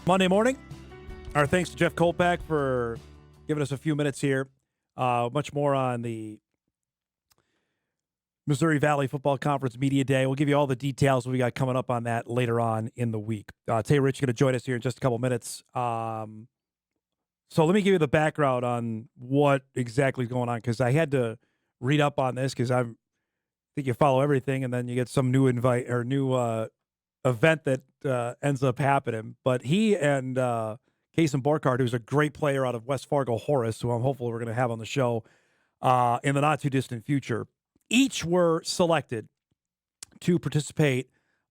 Monday morning. Our thanks to Jeff Kolpak for giving us a few minutes here. Much more on the Missouri Valley Football Conference Media Day. We'll give you all the details we got coming up on that later on in the week. Taye Reich is going to join us here in just a couple minutes. So let me give you the background on what exactly is going on, because I had to read up on this because I think you follow everything, and then you get some new invite or new event that ends up happening. But he and Kason Borkhardt, who's a great player out of West Fargo, Horace, who I'm hopeful we're going to have on the show in the not too distant future, each were selected to participate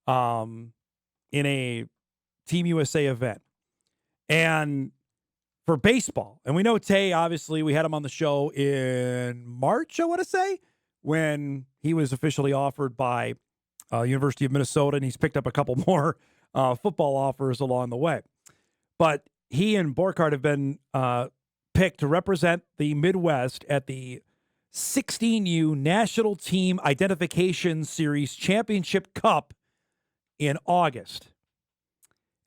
in a Team USA event. And for baseball, and we know Tay, obviously, we had him on the show in March, I want to say, when he was officially offered by University of Minnesota, and he's picked up a couple more football offers along the way. But he and Borkhardt have been picked to represent the Midwest at the 16U National Team Identification Series Championship Cup in August.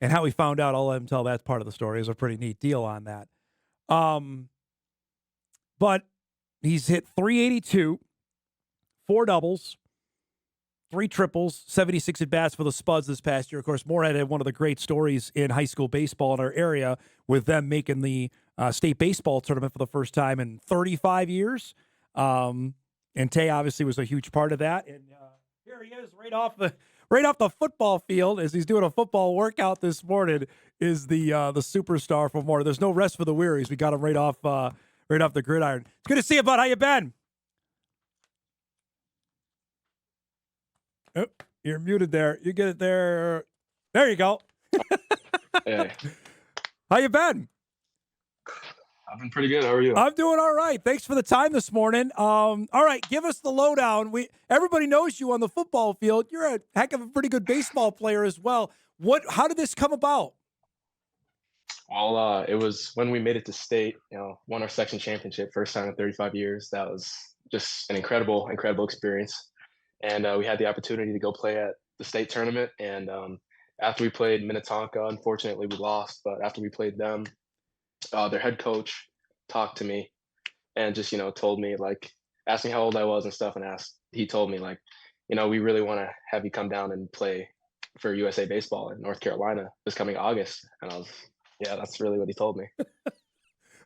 And how we found out, I'll let him tell that part of the story. Is a pretty neat deal on that. But he's hit 382, 4 doubles, 3 triples, 76 at-bats for the Spuds this past year. Of course, Moorhead had one of the great stories in high school baseball in our area, with them making the state baseball tournament for the first time in 35 years. And Tay obviously was a huge part of that. And here he is right off the football field as he's doing a football workout this morning, is the superstar from Moorhead. There's no rest for the wearies. We got him right off the gridiron. It's good to see you, bud. How you been? Oh, you're muted there. You get it there. There you go. Hey, How you been? I've been pretty good. How are you? I'm doing all right. Thanks for the time this morning. All right, give us the lowdown. Everybody knows you on the football field. You're a heck of a pretty good baseball player as well. How did this come about? Well, it was when we made it to state, won our section championship, first time in 35 years. That was just an incredible experience. And we had the opportunity to go play at the state tournament. And after we played Minnetonka, unfortunately we lost. But after we played them, their head coach talked to me and just, told me, like, asked me how old I was and stuff. And he told me, like, we really want to have you come down and play for USA Baseball in North Carolina this coming August. And I was, yeah, that's really what he told me.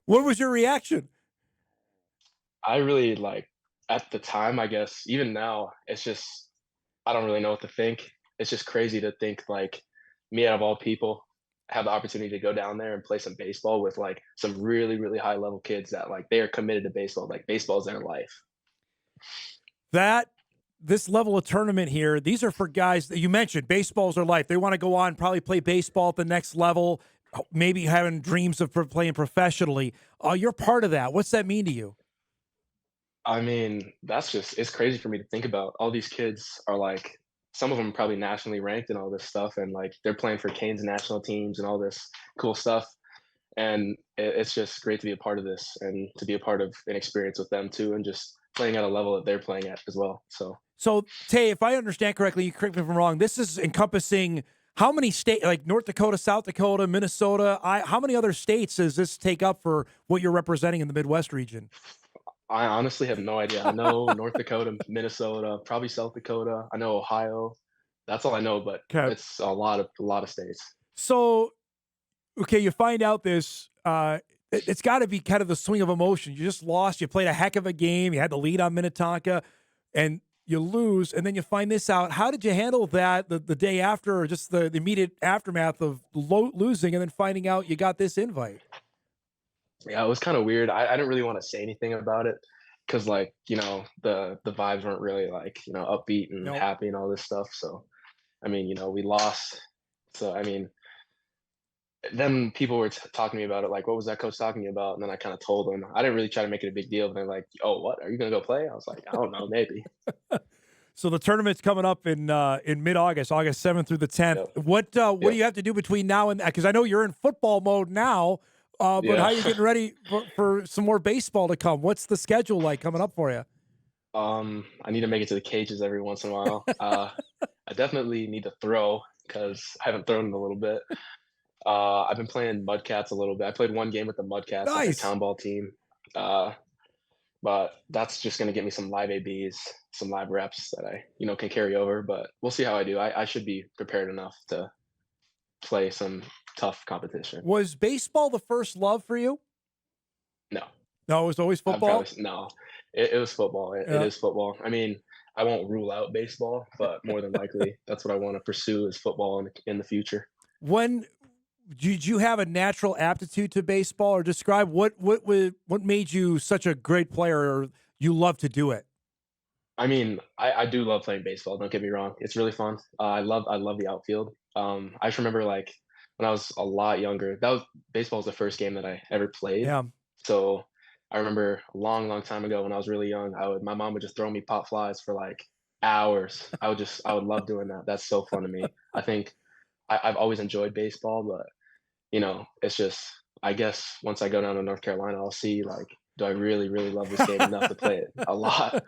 What was your reaction? I really, at the time, I guess, even now, it's just, I don't really know what to think. It's just crazy to think, like, me out of all people have the opportunity to go down there and play some baseball with, like, some really, really high level kids that, like, they are committed to baseball. Like, baseball is their life. This level of tournament here, these are for guys that you mentioned, baseball's their life. They want to go on, probably play baseball at the next level, maybe having dreams of playing professionally. You're part of that. What's that mean to you? I mean, it's crazy for me to think about. All these kids are, like, some of them probably nationally ranked and all this stuff, and, like, they're playing for Canes national teams and all this cool stuff. And it's just great to be a part of this and to be a part of an experience with them too, and just playing at a level that they're playing at as well. So, Tay, if I understand correctly, you correct me if I'm wrong, this is encompassing how many states, like North Dakota, South Dakota, Minnesota? How many other states does this take up for what you're representing in the Midwest region? I honestly have no idea. I know North Dakota, Minnesota, probably South Dakota. I know Ohio. That's all I know, but Okay. it's a lot of states. So, okay, you find out this. It's got to be kind of the swing of emotion. You just lost. You played a heck of a game. You had the lead on Minnetonka, and you lose, and then you find this out. How did you handle that the day after, or just the immediate aftermath of losing, and then finding out you got this invite? Yeah, it was kind of weird. I didn't really want to say anything about it because, like, the vibes weren't really, like, upbeat and Nope. happy and all this stuff. So, I mean, we lost. So, I mean, then people were talking to me about it, like, what was that coach talking to you about? And then I kind of told them. I didn't really try to make it a big deal. But they're like, oh, what? Are you gonna go play? I was like, I don't know, maybe. So the tournament's coming up in mid-August, August 7th through the 10th. Yep. What do you have to do between now and because I know you're in football mode now, but Yeah. how are you getting ready for some more baseball to come? What's the schedule like coming up for you? I need to make it to the cages every once in a while. I definitely need to throw because I haven't thrown in a little bit. I've been playing Mudcats a little bit. I played one game with the Mudcats, like our Nice. town ball team. Uh, but that's just gonna get me some live ABs, some live reps that I, can carry over. But we'll see how I do. I should be prepared enough to play some tough competition. Was baseball the first love for you? No, No, it was always I'm probably football. no. It was football. It Yeah. is football. I mean, I won't rule out baseball, but more than likely, that's what I want to pursue is football in the future. When did you have a natural aptitude to baseball, or describe what made you such a great player, or you love to do it? I mean, I do love playing baseball. Don't get me wrong; it's really fun. I love the outfield. I just remember like when I was a lot younger. That was baseball was the first game that I ever played. Yeah. So I remember a long, long time ago when I was really young. My mom would just throw me pop flies for like hours. I would love doing that. That's so fun to me. I think I've always enjoyed baseball, but it's just I guess once I go down to North Carolina, I'll see like do I really, really love this game enough to play it a lot.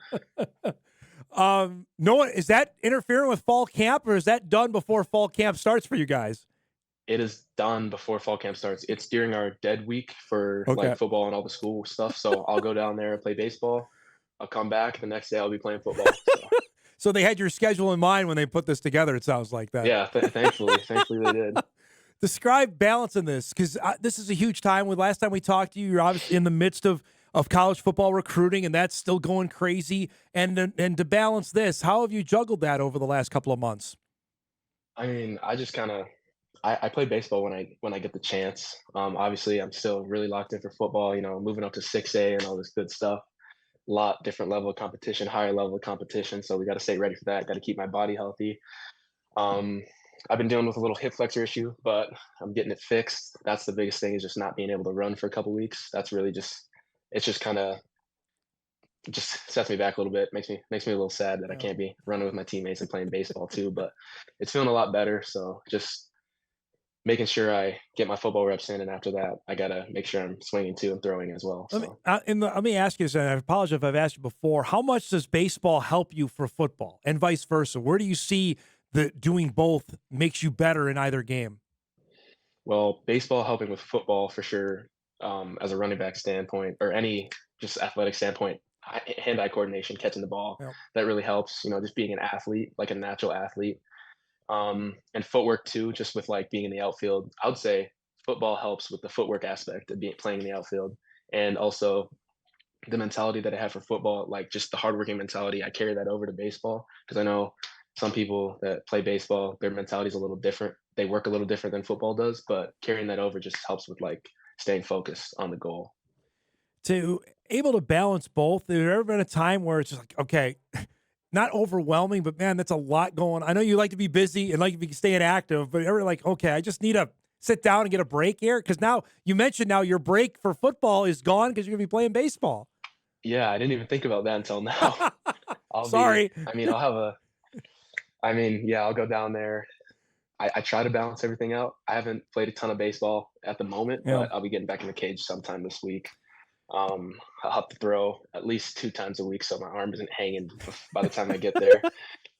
No one is that interfering with fall camp, or is that done before fall camp starts for you guys? It is done before fall camp starts. It's during our dead week for Okay. like football and all the school stuff. So I'll go down there and play baseball. I'll come back the next day. I'll be playing football. So So they had your schedule in mind when they put this together. It sounds like that. yeah, thankfully they did. Describe balance in this, because this is a huge time. With last time we talked to you, you're obviously in the midst of college football recruiting, and that's still going crazy. And to balance this, how have you juggled that over the last couple of months? I mean, I just kind of I play baseball when I get the chance. Obviously, I'm still really locked in for football. Moving up to 6A and all this good stuff. A lot different level of competition, higher level of competition. So we got to stay ready for that. Got to keep my body healthy. Um, I've been dealing with a little hip flexor issue, but I'm getting it fixed. That's the biggest thing is just not being able to run for a couple weeks. That's really just it's just kind of just sets me back a little bit. Makes me a little sad that I Yeah. can't be running with my teammates and playing baseball too. But it's feeling a lot better. So just making sure I get my football reps in, and after that, I gotta make sure I'm swinging too and throwing as well. So Let me ask you this, and I apologize if I've asked you before. How much does baseball help you for football, and vice versa? Where do you see the doing both makes you better in either game? well, baseball helping with football for sure, as a running back standpoint or any just athletic standpoint, hand-eye coordination, catching the ball, Yeah. that really helps. Just being an athlete, like a natural athlete, and footwork too. Just with like being in the outfield, I would say football helps with the footwork aspect of being playing in the outfield, and also the mentality that I have for football, like just the hardworking mentality. I carry that over to baseball because I know some people that play baseball, their mentality is a little different. They work a little different than football does, but carrying that over just helps with like staying focused on the goal. To able to balance both, there ever been a time where it's just like, okay, not overwhelming, but man, that's a lot going. I know you like to be busy and like to be staying active, but ever like, okay, I just need to sit down and get a break here? Because now you mentioned now your break for football is gone because you're gonna be playing baseball. Yeah, I didn't even think about that until now. Sorry. I mean, yeah, I'll go down there. I try to balance everything out. I haven't played a ton of baseball at the moment, Yeah. but I'll be getting back in the cage sometime this week. I'll have to throw at least 2 times a week so my arm isn't hanging by the time I get there.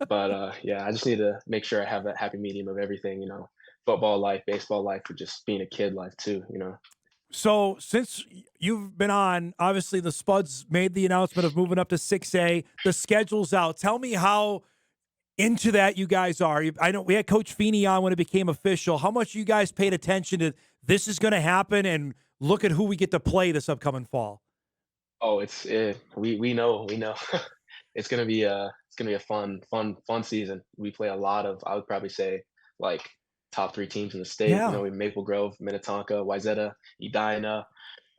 But yeah, I just need to make sure I have that happy medium of everything, football life, baseball life, or just being a kid life too. So since you've been on, obviously the Spuds made the announcement of moving up to 6A. The schedule's out. Tell me how into that you guys are. I know we had Coach Feeney on when it became official. How much you guys paid attention to this is going to happen, and look at who we get to play this upcoming fall. Oh, we know it's gonna be a fun season. We play a lot of I would probably say like top three teams in the state. Yeah. We Maple Grove, Minnetonka, Wayzata, Edina,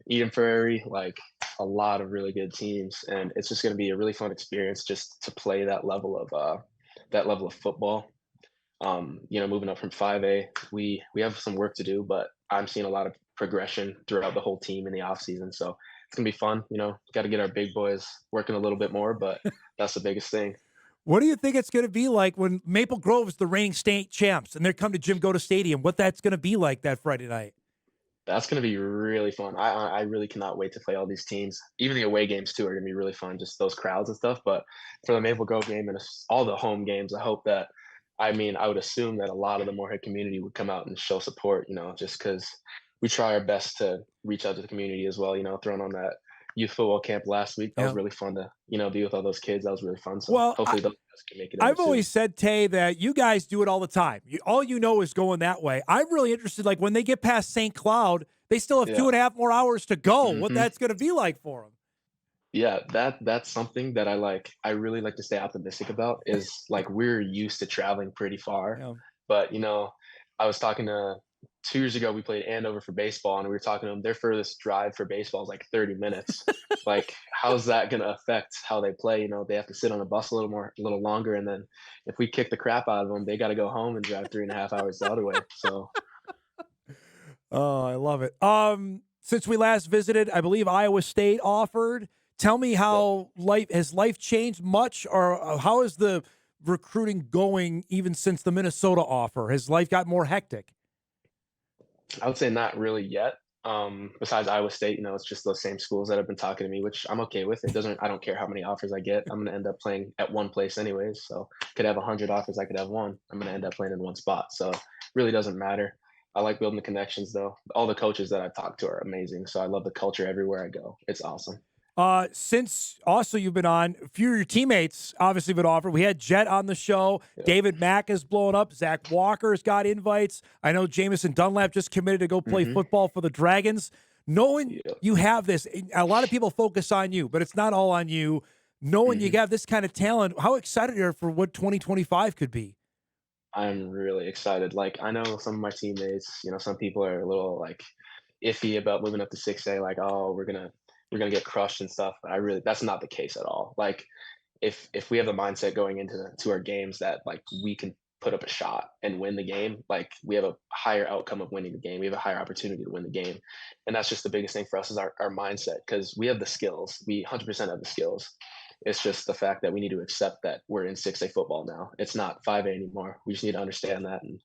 Eden Prairie, like a lot of really good teams, and it's just going to be a really fun experience just to play that level of football. Moving up from 5A, we have some work to do, but I'm seeing a lot of progression throughout the whole team in the off season. So it's gonna be fun. Got to get our big boys working a little bit more, but that's the biggest thing. What do you think it's going to be like when Maple Grove is the reigning state champs and they're coming to Jim Goda Stadium? What that's going to be like that Friday night? That's gonna be really fun. I really cannot wait to play all these teams. Even the away games too are gonna be really fun, just those crowds and stuff. But for the Maple Grove game and all the home games, I hope that I mean, I would assume that a lot of the Moorhead community would come out and show support, just because we try our best to reach out to the community as well. Throwing on that youth football camp last week, that was Yeah. really fun to, be with all those kids. That was really fun. So Well, hopefully those guys can make it in there I've too. always said, Tay, that you guys do it all the time. All you know is going that way. I'm really interested, like when they get past St. Cloud, they still have Yeah. 2.5 more hours to go. What hmm that's going to be like for them. Yeah, that's something that I really like to stay optimistic about is like we're used to traveling pretty far. Yeah. But I was talking to 2 years ago, we played Andover for baseball, and we were talking to them, their furthest drive for baseball is like 30 minutes. Like, how's that gonna affect how they play? They have to sit on a bus a little longer, and then if we kick the crap out of them, they gotta go home and drive 3.5 hours the other way. So Oh, I love it. Since we last visited, I believe Iowa State offered. Tell me yeah. how life changed much, or how is the recruiting going even since the Minnesota offer? Has life got more hectic? I would say not really yet. Besides Iowa State, it's just those same schools that have been talking to me, which I'm okay with. I don't care how many offers I get. I'm gonna end up playing at one place anyways. So could have 100 offers, I could have one. I'm gonna end up playing in one spot. So really doesn't matter. I like building the connections though. All the coaches that I've talked to are amazing. So I love the culture everywhere I go. It's awesome. Since also you've been on, a few of your teammates obviously been offered. We had Jet on the show. Yeah. David Mack has blown up. Zach Walker's got invites. I know Jamison Dunlap just committed to go play hmm football for the Dragons. Knowing Yeah. you have this, a lot of people focus on you, but it's not all on you. Knowing you hmm have this kind of talent, how excited are you for what 2025 could be? I'm really excited. Like I know some of my teammates, some people are a little like iffy about moving up to 6A, like, oh, we're gonna get crushed and stuff. But that's not the case at all. Like if we have the mindset going into our games that like we can put up a shot and win the game, like we have a higher outcome of winning the game. We have a higher opportunity to win the game. And that's just the biggest thing for us is our mindset because we have the skills. We 100% have the skills. It's just the fact that we need to accept that we're in 6A football now. It's not 5A anymore. We just need to understand that and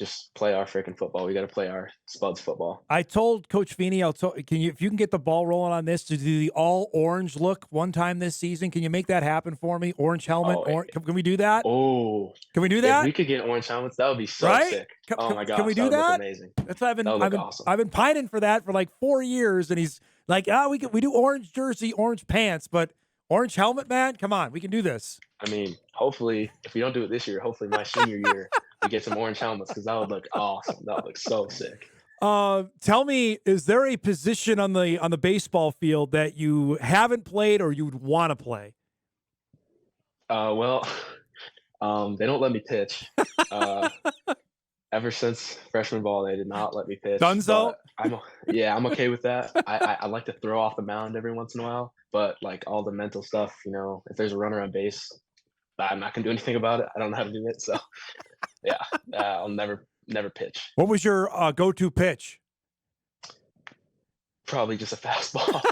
just play our freaking football. We got to play our Spuds football. I told Coach Feeney, if you can get the ball rolling on this to do the all orange look one time this season, can you make that happen for me? Orange helmet, Oh, can we do that? oh, Can we do if that? we could get orange helmets, that would be so Right? sick. Oh my Can we gosh, that do would look that? amazing. That's what That would look awesome. I've been pining for that for like 4 years, and he's like, we do orange jersey, orange pants, but orange helmet, man, come on, we can do this. I mean, hopefully, if we don't do it this year, hopefully my senior year we get some orange helmets because that would look awesome. That would look so sick. Tell me, is there a position on the baseball field that you haven't played or you'd want to play? Well, they don't let me pitch. Uh, Ever since freshman ball, they did not let me pitch. Dunzo? But yeah, I'm okay with that. I like to throw off the mound every once in a while, but like all the mental stuff, if there's a runner on base, I'm not gonna do anything about it. I don't know how to do it, so yeah, I'll never pitch. What was your go-to pitch? Probably just a fastball.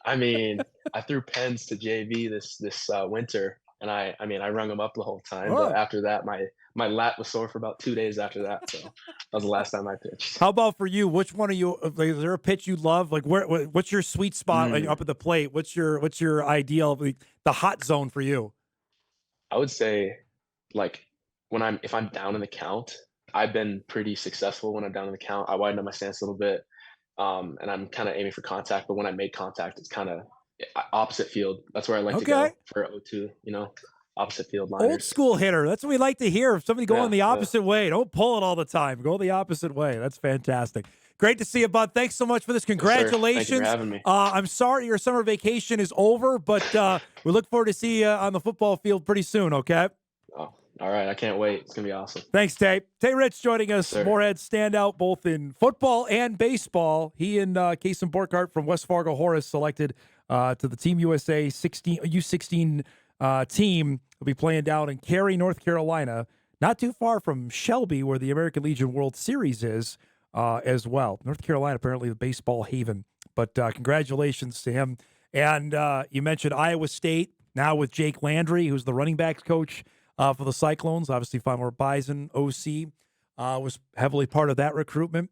I mean, I threw pens to JV this winter, and I mean I rung them up the whole time. Oh. But after that, my lat was sore for about 2 days after that. So that was the last time I pitched. How about for you? Which one of you? Like, is there a pitch you love? Like, what's your sweet spot like, up at the plate? What's your ideal, like, the hot zone for you? I would say, like if I'm down in the count, I've been pretty successful when I'm down in the count. I widen up my stance a little bit, and I'm kind of aiming for contact. But when I make contact, it's kind of opposite field. That's where I like to go for 0-2. Opposite field liners. Old school hitter. That's what we like to hear. If somebody going the opposite way, don't pull it all the time. Go the opposite way. That's fantastic. Great to see you, bud. Thanks so much for this. Congratulations. Thank you for having me. I'm sorry your summer vacation is over, but we look forward to see you on the football field pretty soon, okay? Oh, all right. I can't wait. It's going to be awesome. Thanks, Taye. Taye Reich joining us. Moorhead standout both in football and baseball. He and Kason Borkart from West Fargo Horace selected to the Team USA U16 team. Will be playing down in Cary, North Carolina, not too far from Shelby, where the American Legion World Series is as well. North Carolina, apparently the baseball haven. But congratulations to him. And you mentioned Iowa State, now with Jake Landry, who's the running backs coach for the Cyclones. Obviously, former Bison OC was heavily part of that recruitment.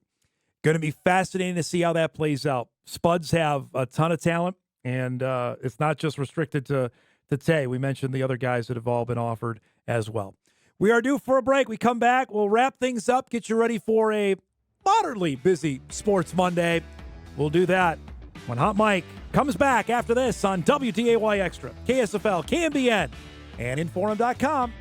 Going to be fascinating to see how that plays out. Spuds have a ton of talent, and it's not just restricted to Taye. We mentioned the other guys that have all been offered as well. We are due for a break. We come back. We'll wrap things up, get you ready for a moderately busy Sports Monday. We'll do that when Hot Mike comes back after this on WTAY Extra, KSFL, KMBN, and Inforum.com.